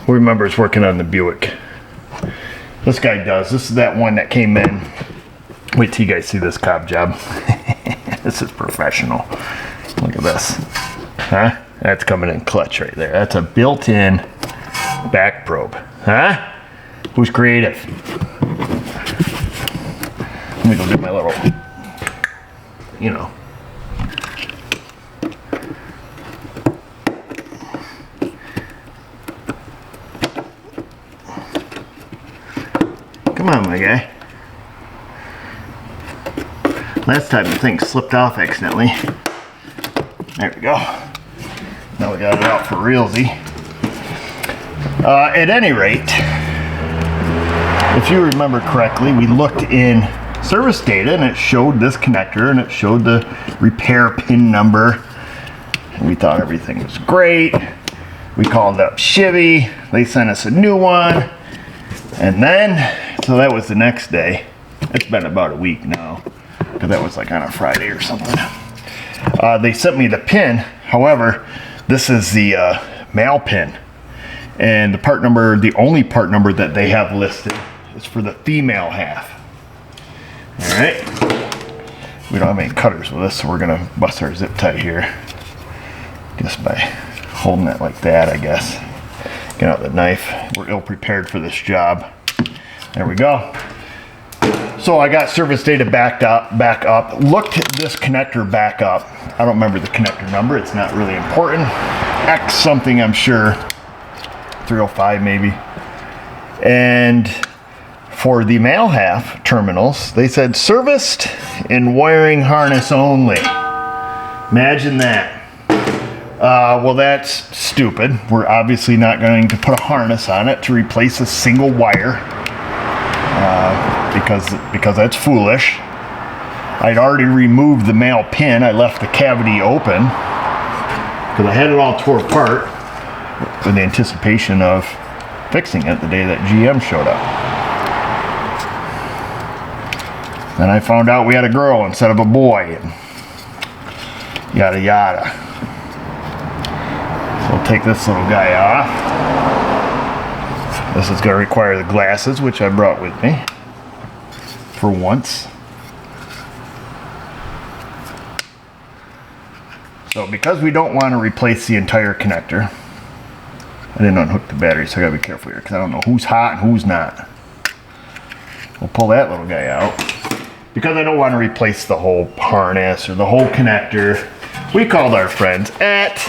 who remembers working on the Buick? This guy does. This is that one that came in. Wait till you guys see this cob job. This is professional. Look at this. Huh? That's coming in clutch right there. That's a built-in back probe. Huh? Who's creative? Let me go get my little, you know. Come on, my guy. Last time the thing slipped off accidentally. There we go. Now we got it out for realsy. At any rate, if you remember correctly, we looked in service data and it showed this connector and it showed the repair pin number. And we thought everything was great. We called up Chevy. They sent us a new one. And then, so that was the next day. It's been about a week now, because that was like on a Friday or something. They sent me the pin. However, this is the male pin. And the part number, the only part number that they have listed is for the female half. All right. We don't have any cutters with us, so we're gonna bust our zip tie here. Just by holding it like that, I guess. Get out the knife. We're ill prepared for this job. There we go. So I got service data back up, looked this connector back up. I don't remember the connector number. It's not really important. X something, I'm sure. 305 maybe. And for the male half terminals, they said serviced in wiring harness only. Imagine that. Well, that's stupid. We're obviously not going to put a harness on it to replace a single wire because that's foolish. I'd already removed the male pin. I left the cavity open because I had it all tore apart with the anticipation of fixing it the day that GM showed up. Then I found out we had a girl instead of a boy. Yada yada. So I'll take this little guy off. This is going to require the glasses, which I brought with me for once. So because we don't want to replace the entire connector, I didn't unhook the battery, so I gotta be careful here because I don't know who's hot and who's not. We'll pull that little guy out. Because I don't want to replace the whole harness or the whole connector, we called our friends at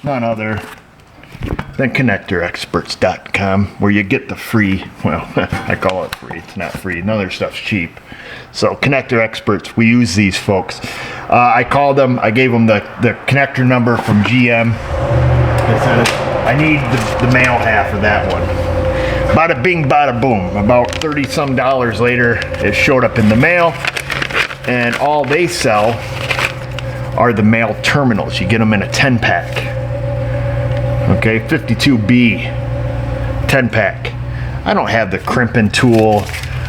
none other than connectorexperts.com, where you get the free, well, I call it free, it's not free, none of their stuff's cheap. So Connector Experts, we use these folks. I called them, I gave them the connector number from GM. I said, I need the male half of that one. Bada bing, bada boom. About $30 some later, it showed up in the mail, and all they sell are the male terminals. You get them in a 10-pack. Okay, 52B 10-pack. I don't have the crimping tool.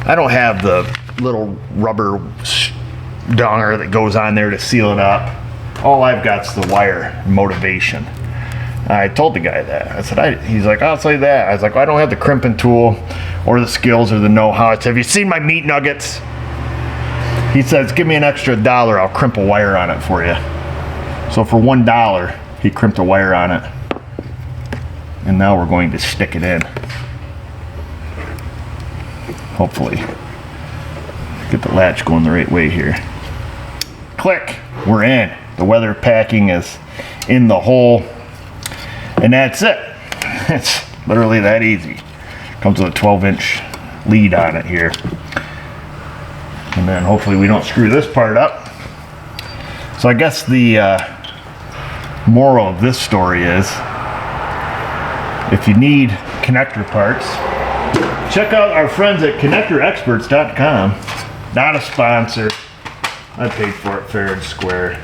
I don't have the little rubber donger that goes on there to seal it up. All I've got is the wire motivation. I told the guy that. I said, he's like, I'll say that. I was like, well, I don't have the crimping tool or the skills or the know-how. I said, have you seen my meat nuggets? He says, give me an extra $1. I'll crimp a wire on it for you. So for $1, he crimped a wire on it. And now we're going to stick it in. Hopefully. Get the latch going the right way here. Click. We're in. The weather packing is in the hole. And that's it. It's literally that easy. Comes with a 12-inch lead on it here. And then hopefully we don't screw this part up. So I guess the moral of this story is, if you need connector parts, check out our friends at connectorexperts.com. Not a sponsor. I paid for it fair and square.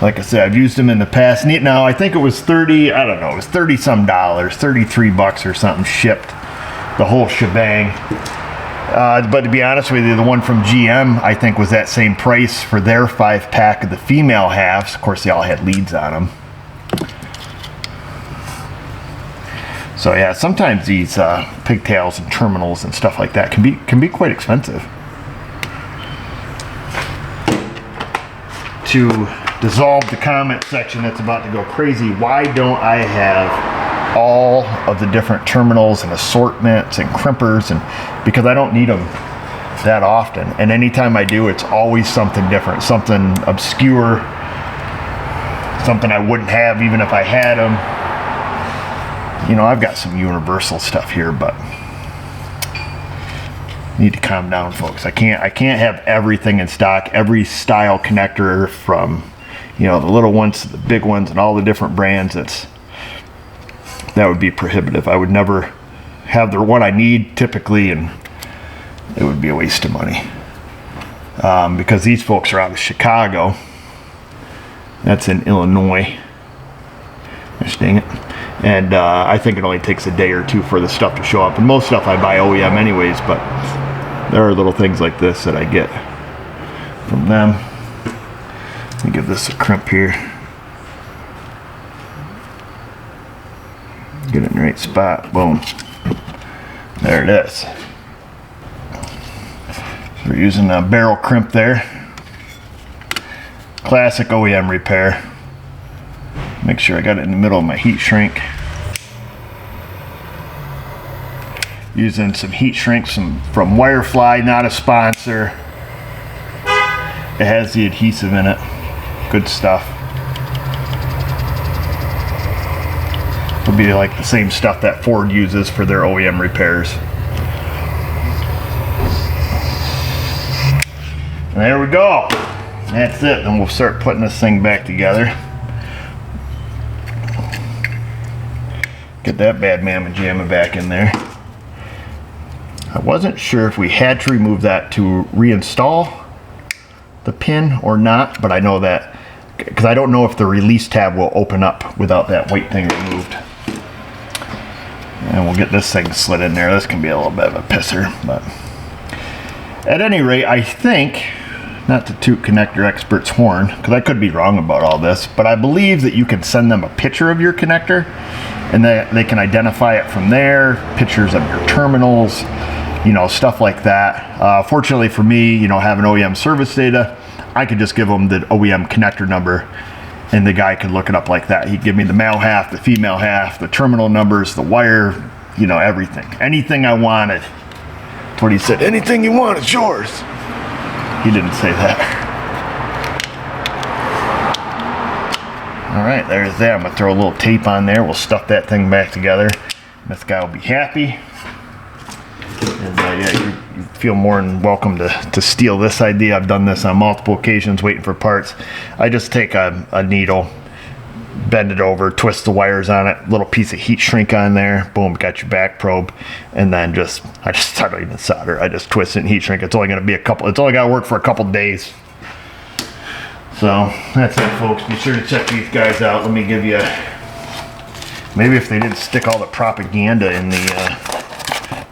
Like I said, I've used them in the past. Now, I think it was 30, I don't know, it was 30 some dollars, 33 bucks or something shipped, the whole shebang. But to be honest with you, the one from GM, I think, was that same price for their 5-pack of the female halves. Of course, they all had leads on them. So yeah, sometimes these pigtails and terminals and stuff like that can be quite expensive. To dissolve the comment section that's about to go crazy, why don't I have all of the different terminals and assortments and crimpers? And because I don't need them that often, and anytime I do, it's always something different, something obscure, something I wouldn't have even if I had them. You know, I've got some universal stuff here, but need to calm down, folks. I can't have everything in stock, every style connector, from, you know, the little ones to the big ones and all the different brands. That would be prohibitive. I would never have the one I need typically, and it would be a waste of money. Because these folks are out of Chicago. That's in Illinois. Gosh dang it. And I think it only takes a day or two for the stuff to show up. And most stuff I buy OEM anyways, but there are little things like this that I get from them. Let me give this a crimp here. Get it in the right spot. Boom. There it is. So we're using a barrel crimp there. Classic OEM repair. Make sure I got it in the middle of my heat shrink. Using some heat shrinks from Wirefly, not a sponsor. It has the adhesive in it. Good stuff. It'll be like the same stuff that Ford uses for their OEM repairs. And there we go. That's it. Then we'll start putting this thing back together. Get that bad mamma jamma back in there. I wasn't sure if we had to remove that to reinstall the pin or not, but I know that because I don't know if the release tab will open up without that white thing removed. And we'll get this thing slid in there. This can be a little bit of a pisser, but at any rate, I think, not to toot connector expert's horn, because I could be wrong about all this, but I believe that you can send them a picture of your connector and they can identify it from there, pictures of your terminals, you know, stuff like that. Fortunately for me, you know, having OEM service data, I could just give them the OEM connector number and the guy could look it up like that. He'd give me the male half, the female half, the terminal numbers, the wire, you know, everything. Anything I wanted. That's what he said. Anything you want, it's yours. He didn't say that. All right, there's that. I'm gonna throw a little tape on there. We'll stuff that thing back together. This guy will be happy. And yeah, you feel more than welcome to steal this idea. I've done this on multiple occasions waiting for parts. I just take a needle, bend it over, twist the wires on it, little piece of heat shrink on there, boom, got your back probe, and then I don't even solder. I just twist it and heat shrink. It's only gonna be it's only gotta work for a couple days. So that's it, folks. Be sure to check these guys out. Let me give you maybe if they didn't stick all the propaganda in the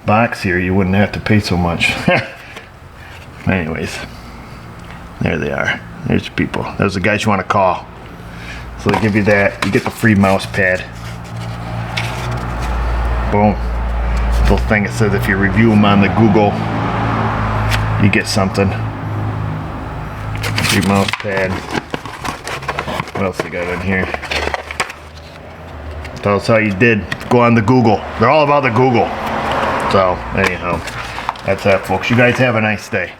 box here, you wouldn't have to pay so much. Anyways, there they are. There's your people. Those are the guys you want to call. So they give you that. You get the free mouse pad. Boom. Little thing that says if you review them on the Google, you get something. Free mouse pad. What else they got in here? Tell us how you did. Go on the Google. They're all about the Google. So anyhow, that's that, folks. You guys have a nice day.